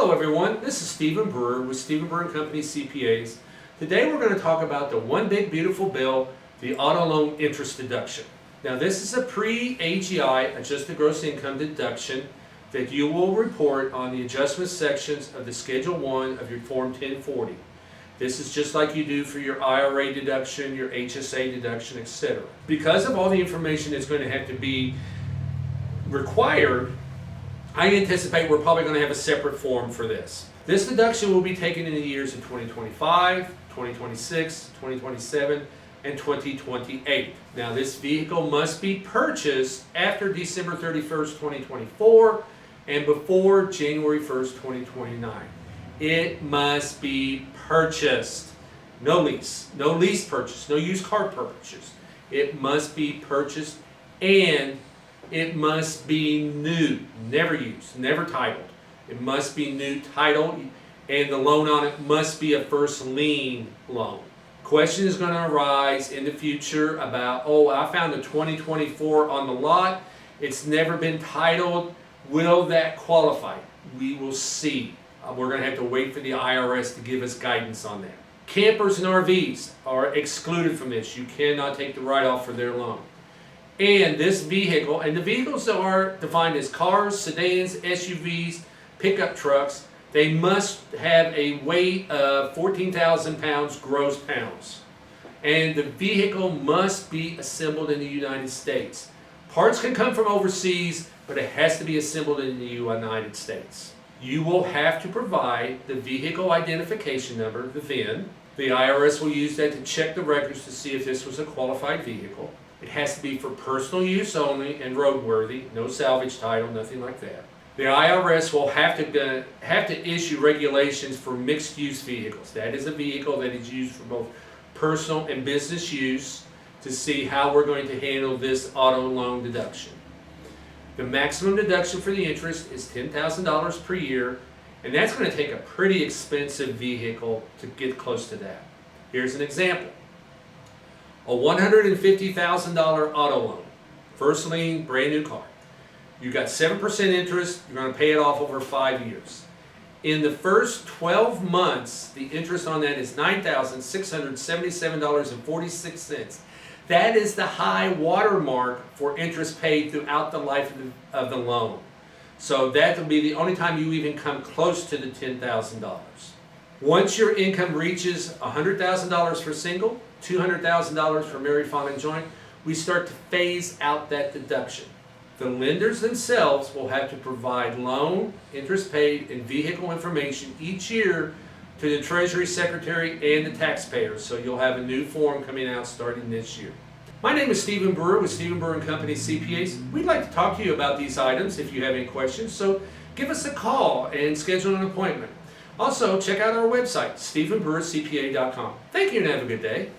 Hello everyone, this is Stephen Brewer with Stephen Brewer & Company CPAs. Today we're going to talk about the one big beautiful bill, the auto loan interest deduction. Now this is a pre-AGI, adjusted gross income deduction, that you will report on the adjustment sections of the Schedule 1 of your Form 1040. This is just like you do for your IRA deduction, your HSA deduction, etc. Because of all the information that's going to have to be required, I anticipate we're probably going to have a separate form for this. This deduction will be taken in the years of 2025, 2026, 2027, and 2028. Now this vehicle must be purchased after December 31st, 2024 and before January 1st, 2029. It must be purchased. No lease purchase, no used car purchase. It must be purchased and it must be new, never used, never titled. It must be new titled, and the loan on it must be a first lien loan. Question is going to arise in the future about, oh, I found a 2024 on the lot. It's never been titled. Will that qualify? We will see. We're going to have to wait for the IRS to give us guidance on that. Campers and RVs are excluded from this. You cannot take the write-off for their loan. And this vehicle, and the vehicles that are defined as cars, sedans, SUVs, pickup trucks, they must have a weight of 14,000 pounds gross pounds. And the vehicle must be assembled in the United States. Parts can come from overseas, but it has to be assembled in the United States. You will have to provide the vehicle identification number, the VIN. The IRS will use that to check the records to see if this was a qualified vehicle. It has to be for personal use only and roadworthy, no salvage title, nothing like that. The IRS will have to issue regulations for mixed-use vehicles. That is a vehicle that is used for both personal and business use, to see how we're going to handle this auto loan deduction. The maximum deduction for the interest is $10,000 per year, and that's going to take a pretty expensive vehicle to get close to that. Here's an example. A $150,000 auto loan, first lien, brand new car. You got 7% interest, you're going to pay it off over 5 years. In the first 12 months, the interest on that is $9,677.46. That is the high watermark for interest paid throughout the life of the loan. So that will be the only time you even come close to the $10,000. Once your income reaches $100,000 for single, $200,000 for married, filing, and joint, we start to phase out that deduction. The lenders themselves will have to provide loan, interest paid, and vehicle information each year to the Treasury Secretary and the taxpayers. So you'll have a new form coming out starting this year. My name is Stephen Brewer with Stephen Brewer & Company CPAs. We'd like to talk to you about these items if you have any questions. So give us a call and schedule an appointment. Also, check out our website, StephenBrewerCPA.com. Thank you and have a good day.